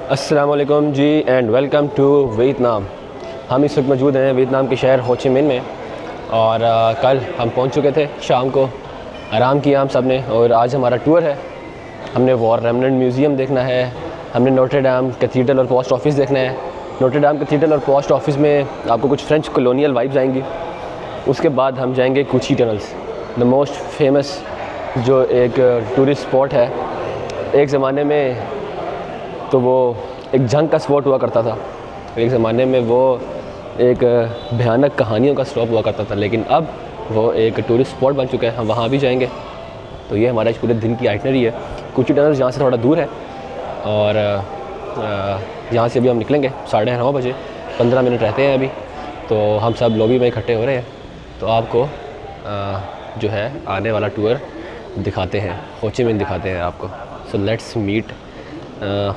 अस्सलाम वालेकुम जी and welcome to Vietnam. हम इस वक्त मौजूद हैं वियतनाम के शहर हो ची मिन में और कल हम पहुंच चुके थे। शाम को आराम किया हम सब ने और आज हमारा टूर है। हमने वॉर रेमनेंट म्यूज़ियम देखना है, हमने नोटर डाम कैथीड्रल और पोस्ट ऑफिस देखना है। नोटर डाम कैथीड्रल और पोस्ट ऑफिस में आपको कुछ फ्रेंच कॉलोनियल वाइब्स आएंगी। उसके बाद हम जाएंगे कुची टनल्स, द मोस्ट फेमस जो एक टूरिस्ट स्पॉट है। एक ज़माने में तो वो एक जंग का स्पॉट हुआ करता था, एक ज़माने में वो एक भयानक कहानियों का स्टॉप हुआ करता था, लेकिन अब वो एक टूरिस्ट स्पॉट बन चुका है। हम वहाँ भी जाएंगे। तो ये हमारा इस पूरे दिन की आइटनरी है। कुची टनल्स यहाँ से थोड़ा दूर है और यहाँ से अभी हम निकलेंगे 9:30 बजे, 15 मिनट रहते हैं अभी। तो हम सब लॉबी में इकट्ठे हो रहे हैं, तो आपको जो है आने वाला टूर दिखाते हैं, हो ची मिन दिखाते हैं आपको। So let's meet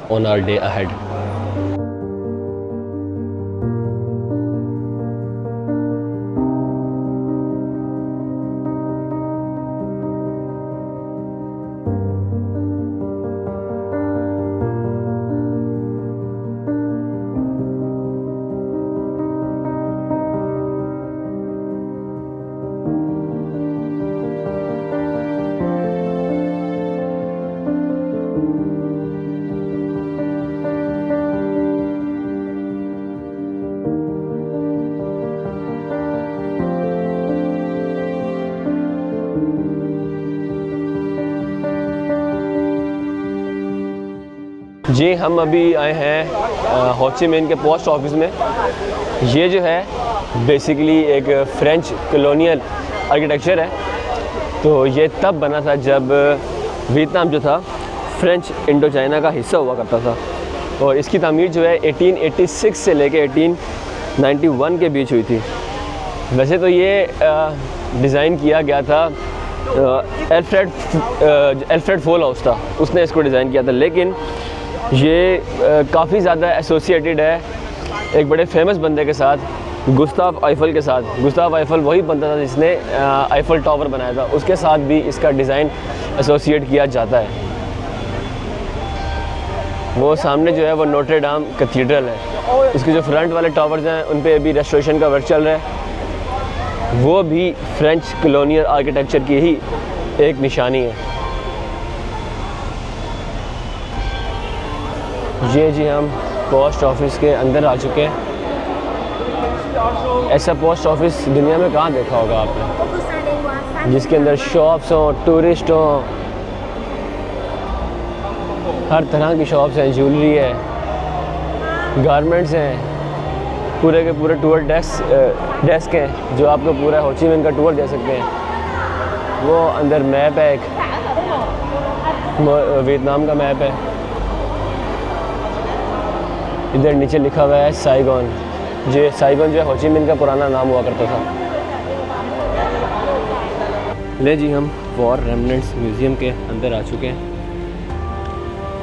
on our day ahead. जी हम अभी आए हैं हो ची मिन के पोस्ट ऑफिस में। ये जो है बेसिकली एक फ्रेंच कॉलोनियल आर्किटेक्चर है। तो ये तब बना था जब वियतनाम जो था फ्रेंच इंडो चाइना का हिस्सा हुआ करता था, और इसकी तामीर जो है 1886 से लेके 1891 के बीच हुई थी। वैसे तो ये डिज़ाइन किया गया था एल्फ्रेड फोलहाउस था, उसने इसको डिज़ाइन किया था, लेकिन ये काफ़ी ज़्यादा एसोसिएटेड है एक बड़े फेमस बंदे के साथ, गुस्ताव आइफल के साथ। गुस्ताव आइफल वही बंदा था जिसने आइफल टावर बनाया था, उसके साथ भी इसका डिज़ाइन एसोसिएट किया जाता है। वो सामने जो है वो नोटर डाम कैथीड्रल है। इसके जो फ्रंट वाले टावर्स हैं उन पे अभी रेस्टोरेशन का वर्क चल रहा है। वो भी फ्रेंच कॉलोनियल आर्किटेक्चर की ही एक निशानी है। ये जी हम पोस्ट ऑफिस के अंदर आ चुके हैं। ऐसा पोस्ट ऑफिस दुनिया में कहाँ देखा होगा आपने, जिसके अंदर शॉप्स हों, टूरिस्ट हों, हर तरह की शॉप्स हैं, ज्वेलरी है, गारमेंट्स हैं, पूरे के पूरे टूर डेस्क हैं जो आपको पूरा हो ची मिन का टूर दे सकते हैं। वो अंदर मैप है, एक वियतनाम का मैप है। इधर नीचे लिखा हुआ है साइगोन। जो साइगोन जो है हो ची मिन का पुराना नाम हुआ करता था। ले जी हम वॉर रेमनेंट्स म्यूज़ियम के अंदर आ चुके हैं।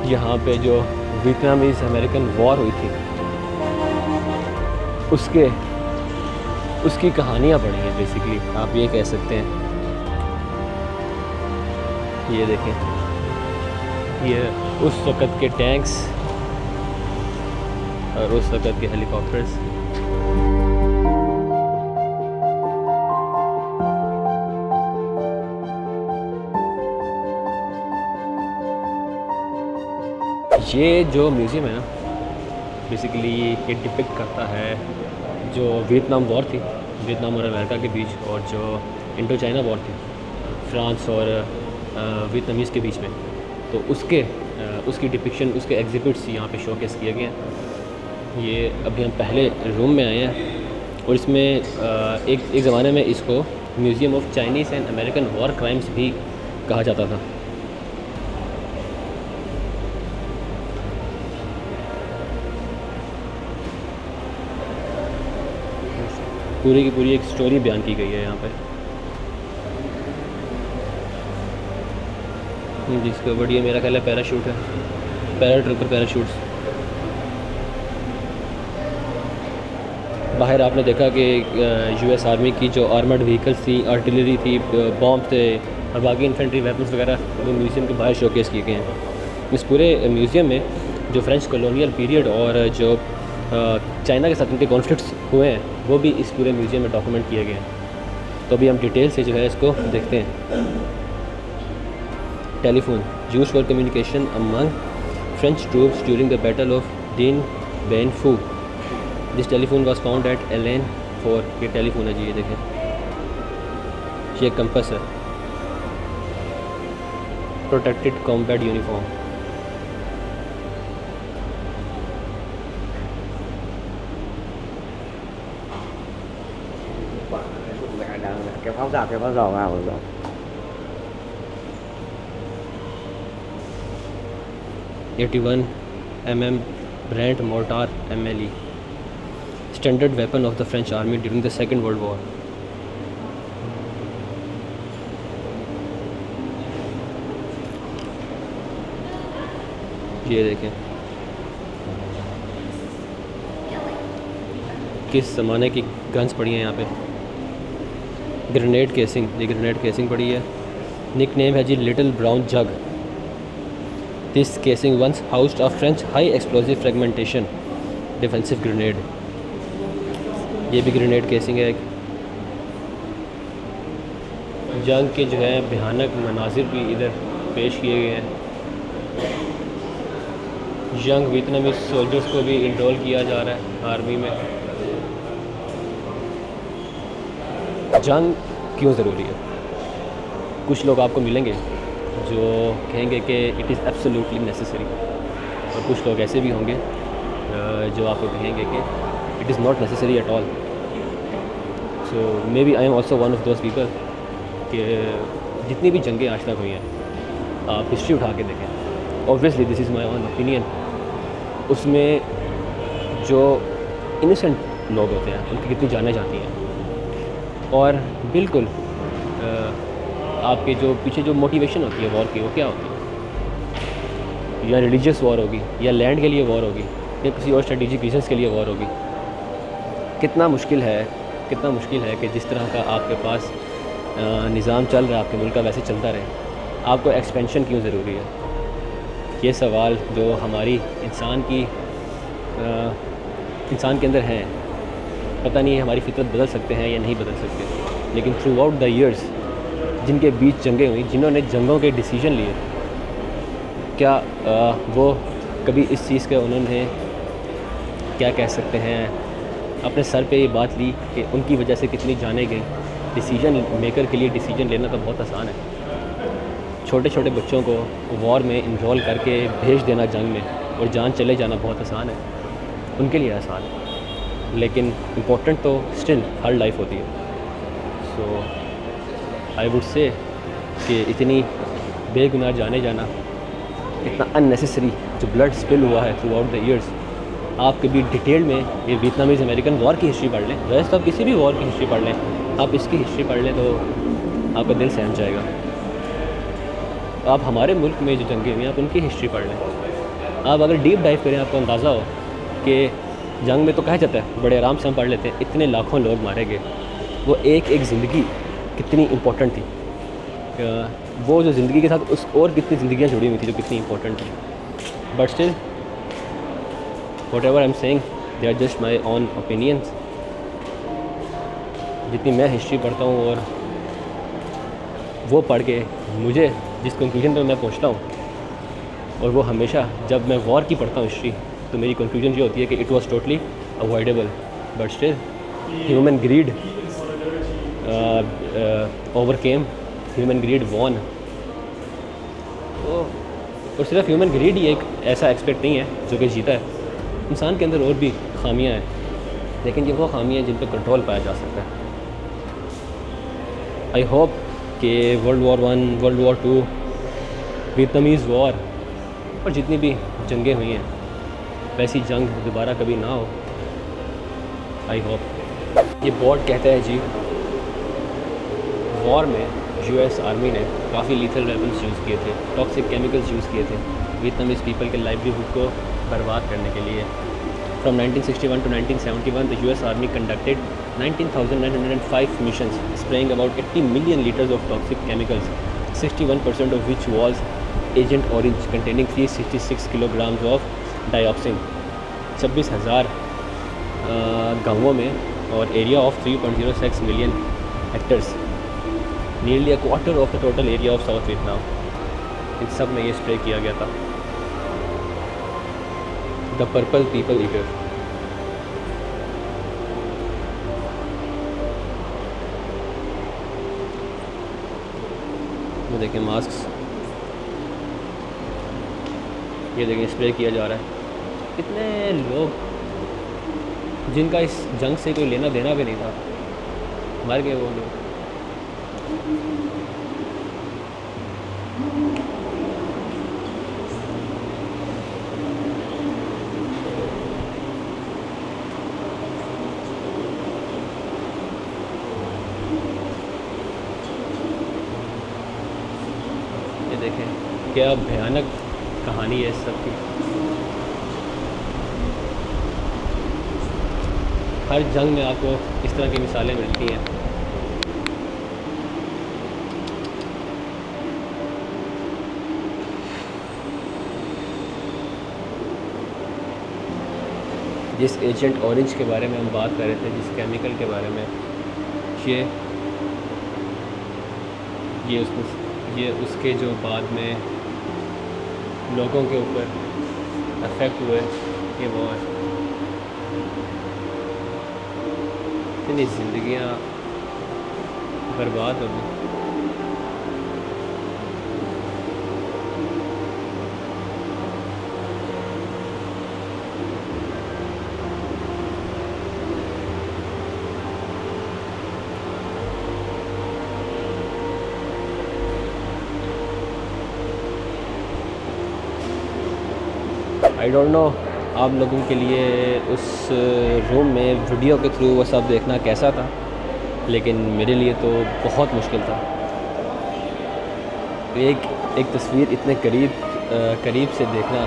यहाँ पे जो वियतनामीज अमेरिकन वॉर हुई थी उसकी कहानियाँ पढ़ी हैं बेसिकली, आप ये कह सकते हैं। ये देखें, ये उस वक़्त के टैंक्स और उस वक़्त के हेलीकॉप्टर्स। ये जो म्यूज़ियम है ना, बेसिकली ये डिपिक्ट करता है जो वियतनाम वॉर थी, वियतनाम और अमेरिका के बीच, और जो इंडो चाइना वॉर थी फ्रांस और वियतनामीज़ के बीच में। तो उसकी डिपिक्शन, उसके एग्जिबिट्स यहाँ पे शोकेस किए गए हैं। ये अभी हम पहले रूम में आए हैं और इसमें एक ज़माने में इसको museum of Chinese and American war crimes भी कहा जाता था। पूरी की पूरी एक स्टोरी बयान की गई है यहाँ पर, जिसका बढ़िया मेरा ख्याल है पैराशूट है, पैराट्रूपर पैराशूट्स। बाहर आपने देखा कि यूएस आर्मी की जो आर्मर्ड व्हीकल्स थी, आर्टिलरी थी, बॉम्ब थे और बाकी इन्फेंट्री वेपन्स वगैरह वो म्यूज़ियम के बाहर शोकेस किए गए हैं। इस पूरे म्यूज़ियम में जो फ्रेंच कॉलोनियल पीरियड और जो चाइना के साथ उनके कॉन्फ्लिक्ट्स हुए हैं वो भी इस पूरे म्यूज़ियम में डॉक्यूमेंट किए गए हैं। तो अभी हम डिटेल से जो है इसको देखते हैं। Telephone used for communication among French troops during the battle of Dien Bien Phu. This telephone was found at Eliane four. ये टेलीफोन है जी, ये देखें, ये कंपस है। Protected combat uniform. cái pháo giò vào rồi. 81 mm Brandt mortar MLE, standard weapon of the French army during the Second World War. ये देखें किस ज़माने की गन्स पड़ी हैं यहाँ पे। ग्रेनेड केसिंग, ये ग्रेनेड केसिंग पड़ी है। निक नेम है जी little brown jug. This casing once housed a French high explosive fragmentation defensive grenade. ये भी ग्रेनेड केसिंग है। जंग के जो है भयानक मनाजिर भी इधर पेश किए गए हैं। यंग वियतनामीज सोल्जर्स को भी इनरोल किया जा रहा है आर्मी में। जंग क्यों ज़रूरी है? कुछ लोग आपको मिलेंगे जो कहेंगे कि इट इज़ एब्सोल्युटली नेसेसरी, और कुछ लोग ऐसे भी होंगे जो आपको कहेंगे कि it is not necessary at all. So may be I am also one of those people कि जितनी भी जंगें आज तक हुई हैं आप हिस्ट्री उठा के देखें, obviously this is my own opinion, उसमें जो इनोसेंट लोग होते हैं उनकी कितनी जानें जाती हैं, और बिल्कुल आपके जो पीछे जो मोटिवेशन होती है वॉर की वो क्या होती है? या रिलीजियस वॉर होगी, या लैंड के लिए वॉर होगी, या किसी और स्ट्रेटेजिक रीजन्स के लिए वॉर होगी। कितना मुश्किल है कि जिस तरह का आपके पास निज़ाम चल रहा है आपके मुल्क का वैसे चलता रहे। आपको एक्सपेंशन क्यों ज़रूरी है? ये सवाल जो हमारी इंसान के अंदर है, पता नहीं हमारी फितरत बदल सकते हैं या नहीं बदल सकते, लेकिन थ्रू आउट द ईयर्स जिनके बीच जंगें हुई, जिन्होंने जंगों के डिसीजन लिए, क्या वो कभी इस चीज़ का उन्होंने क्या कह सकते हैं अपने सर पे ये बात ली कि उनकी वजह से कितनी जाने गई? डिसीजन मेकर के लिए डिसीजन लेना तो बहुत आसान है। छोटे छोटे बच्चों को वॉर में इन्वॉल्व करके भेज देना जंग में और जान चले जाना बहुत आसान है, उनके लिए आसान है, लेकिन इम्पोर्टेंट तो स्टिल हर लाइफ होती है। सो आई वुड से कि इतनी बेगुनाह जाने जाना, इतना अननेसेसरी जो ब्लड स्पिल हुआ है थ्रू आउट द ईयर्स, आप कभी डिटेल में ये वियतनामीज़ अमेरिकन वॉर की हिस्ट्री पढ़ लें, वैसे तो आप किसी भी वॉर की हिस्ट्री पढ़ लें, आप इसकी हिस्ट्री पढ़ लें तो आपका दिल सहम जाएगा। आप हमारे मुल्क में जो जंगें हुई आप उनकी हिस्ट्री पढ़ लें। आप अगर डीप डाइव करें आपको अंदाज़ा हो कि जंग में तो कहा जाता है बड़े आराम से हम पढ़ लेते हैं, इतने लाखों लोग मारे गए, वो एक एक ज़िंदगी कितनी इम्पोर्टेंट थी, वो जो ज़िंदगी के साथ उस और कितनी ज़िंदगियाँ जुड़ी हुई थी जो कितनी इम्पोर्टेंट थी। But still whatever I am saying they are just my own opinions. जितनी मैं हिस्ट्री पढ़ता हूँ और वो पढ़ के मुझे जिस कंक्लूजन पे मैं पहुँचता हूँ, और वो हमेशा जब मैं वॉर की पढ़ता हूँ हिस्ट्री, तो मेरी कंक्लूजन ये होती है कि it was totally avoidable, but still human greed overcame, human greed won. और सिर्फ ह्यूमन ग्रीड ही एक ऐसा एक्सपेक्ट नहीं है जो कि जीता है, इंसान के अंदर और भी खामियां हैं, लेकिन ये वो खामियां हैं जिन पर कंट्रोल पाया जा सकता है। आई होप कि world war 1, world war 2, Vietnamese war और जितनी भी जंगें हुई हैं वैसी जंग दोबारा कभी ना हो। I hope. ये बोर्ड कहता है जी वॉर में यूएस आर्मी ने काफ़ी लीथल वेपन्स यूज़ किए थे, टॉक्सिक केमिकल्स यूज़ किए थे वियतनामीज़ पीपल के लाइवलीहुड को बर्बाद करने के लिए। From 1961 to 1971 the US Army conducted 19,905 missions spraying about 80 million liters of toxic chemicals, 61% of which was Agent Orange containing 366 kilograms of dioxin 26,000 गाँवों में और area of 3.06 million hectares, nearly a quarter of the total area of South Vietnam, इन सब में ये spray किया गया था। The purple people eater. वो देखें मास्क, ये देखें स्प्रे किया जा रहा है। कितने लोग जिनका इस जंग से कोई लेना देना भी नहीं था, मर गए वो लोग। ये देखें क्या भयानक कहानी है इस सब की। हर जंग में आपको इस तरह की मिसालें मिलती हैं। जिस एजेंट ऑरेंज के बारे में हम बात कर रहे थे, जिस केमिकल के बारे में, ये उसके जो बाद में लोगों के ऊपर अफेक्ट हुए, ये वो है। इतनी ज़िंदगियाँ बर्बाद हो गई। आई डोंट नो आप लोगों के लिए उस रूम में वीडियो के थ्रू वो सब देखना कैसा था, लेकिन मेरे लिए तो बहुत मुश्किल था। एक तस्वीर इतने करीब से देखना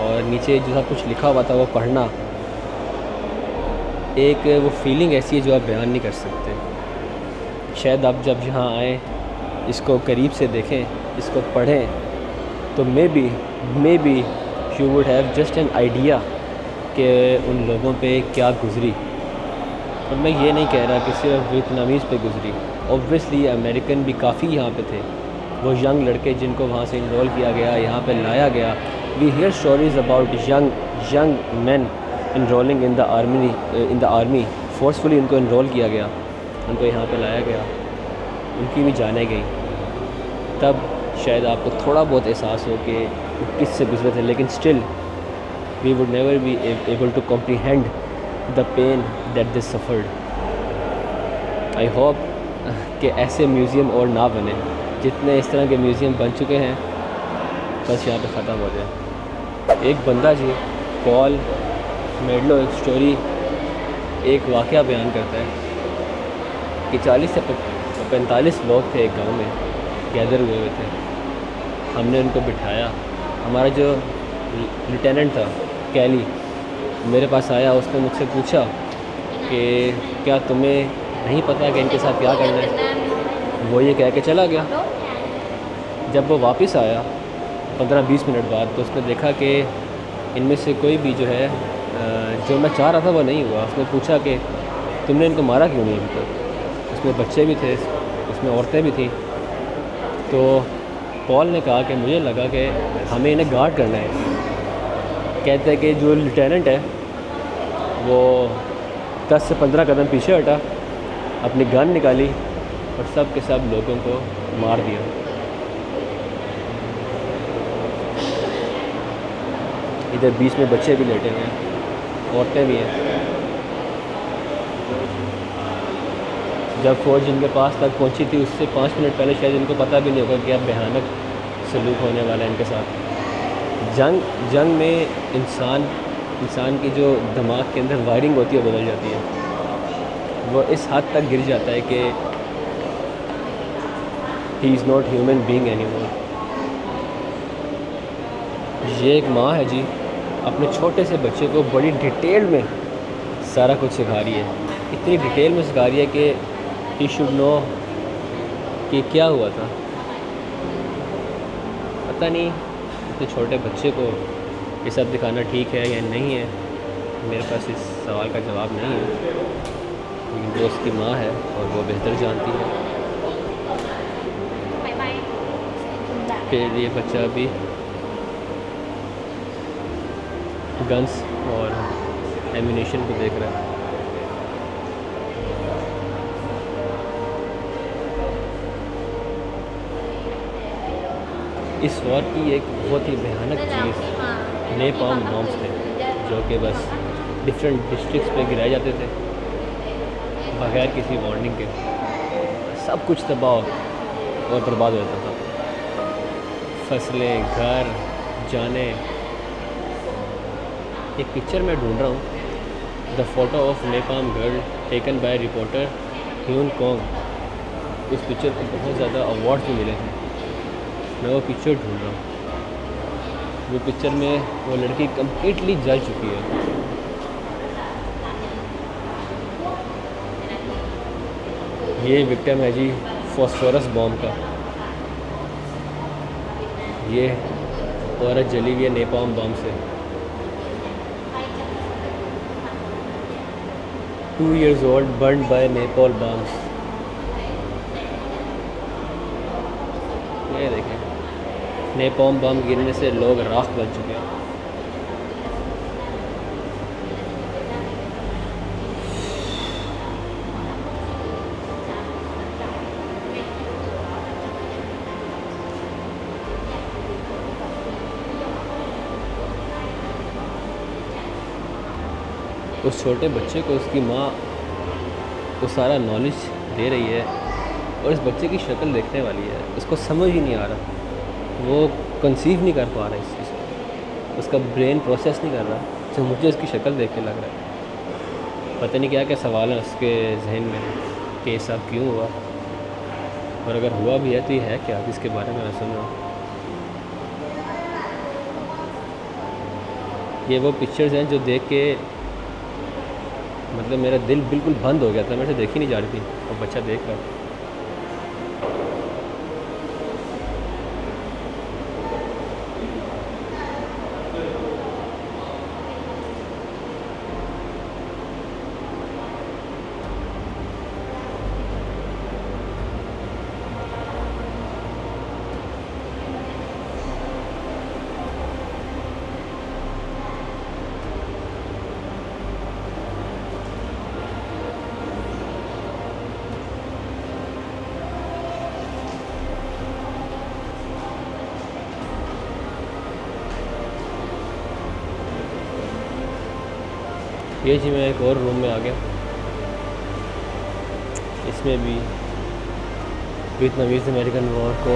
और नीचे जो सब कुछ लिखा हुआ था वो पढ़ना, एक वो फीलिंग ऐसी है जो आप बयान नहीं कर सकते। शायद आप जब यहाँ आएँ, इसको करीब से देखें, इसको पढ़ें, तो may be you would have just an idea कि उन लोगों पे क्या गुज़री। और मैं ये नहीं कह रहा कि सिर्फ वियतनामीज़ पे गुज़री, ऑब्वियसली अमेरिकन भी काफ़ी यहाँ पे थे। वो यंग लड़के जिनको वहाँ से इनरोल किया गया, यहाँ पे लाया गया। We hear stories about young man enrolling in the army forcefully उनको इनरोल किया गया, उनको यहाँ पे लाया गया, उनकी भी जाने गई। तब शायद आपको थोड़ा बहुत एहसास हो कि किस से गुजरे थे, लेकिन still we would never be able to comprehend the pain that they suffered. I hope कि ऐसे म्यूज़ियम और ना बने। जितने इस तरह के म्यूज़ियम बन चुके हैं, बस यहाँ पे ख़त्म हो जाए। एक बंदा जी, पॉल मेडलो, एक स्टोरी, एक वाक़या बयान करता है कि 40 से 45 लोग थे एक गांव में, गैदर हुए हुए थे। हमने उनको बिठाया। हमारा जो लेफ्टिनेंट था कैली मेरे पास आया, उसने मुझसे पूछा कि क्या तुम्हें नहीं पता कि इनके साथ क्या करना है। वो ये कह के चला गया। जब वो वापस आया 15-20 मिनट बाद, तो उसने देखा कि इनमें से कोई भी जो है जो मैं चाह रहा था वो नहीं हुआ। उसने पूछा कि तुमने इनको मारा क्यों नहीं अभी तक। उसमें बच्चे भी थे, उसमें औरतें भी थी। तो पॉल ने कहा कि मुझे लगा कि हमें इन्हें गार्ड करना है। कहते हैं कि जो लेफ्टिनेंट है वो 10 से 15 कदम पीछे हटा, अपनी गन निकाली और सब के सब लोगों को मार दिया। इधर बीच में बच्चे भी लेटे हुए हैं, औरतें भी हैं। जब फ़ौज जिनके पास तक पहुंची थी, उससे 5 मिनट पहले शायद इनको पता भी नहीं होगा कि अब भयानक सलूक होने वाला है इनके साथ। जंग में इंसान की जो दिमाग के अंदर वायरिंग होती है बदल जाती है। वो इस हद तक गिर जाता है कि he is not human being anymore. ये एक माँ है जी, अपने छोटे से बच्चे को बड़ी डिटेल में सारा कुछ सिखा रही है। इतनी डिटेल में सिखा रही है कि ही शुड नो कि क्या हुआ था। पता नहीं इतने छोटे बच्चे को ये सब दिखाना ठीक है या नहीं है, मेरे पास इस सवाल का जवाब नहीं है, लेकिन वो उसकी माँ है और वो बेहतर जानती है। फिर ये बच्चा अभी गन्स और एम्यूनेशन को देख रहा है। इस वॉर की एक बहुत ही भयानक चीज़ नेपाम बॉम्ब्स थे, जो कि बस डिफरेंट डिस्ट्रिक्ट्स पे गिराए जाते थे बगैर किसी वार्निंग के। सब कुछ तबाह और बर्बाद हो जाता था, फसलें, घर, जाने। एक पिक्चर मैं ढूंढ रहा हूँ, the photo of napalm girl taken by reporter Hyun Kong. उस पिक्चर को बहुत ज़्यादा अवार्ड्स भी मिले हैं। मैं वो पिक्चर ढूंढ रहा हूँ। वो पिक्चर में वो लड़की कम्प्लीटली जल चुकी है। ये विक्टिम है जी फॉस्फोरस बॉम्ब का। ये औरत जली हुई है नेपाम बॉम्ब से। 2 years old burned by Nepal bombs। ये देखें, नेपाम बम गिरने से लोग राख बन चुके हैं। उस छोटे बच्चे को उसकी माँ वो सारा नॉलेज दे रही है, और इस बच्चे की शक्ल देखने वाली है, उसको समझ ही नहीं आ रहा, वो कंसीव नहीं कर पा रहा इस चीज़ को, उसका ब्रेन प्रोसेस नहीं कर रहा, जो मुझे उसकी शक्ल देख के लग रहा है। पता नहीं क्या क्या सवाल हैं उसके जहन में कि ये सब क्यों हुआ, और अगर हुआ भी है तो ये है क्या जिसके बारे में मैं सुन रहा हूँ। ये वो पिक्चर्स हैं जो देख के मतलब मेरा दिल बिल्कुल बंद हो गया था, मेरे से देखी नहीं जा रही थी, और बच्चा देख रहा था। ये जी मैं एक और रूम में आ गया। इसमें भी वियतनामीज़ अमेरिकन वॉर को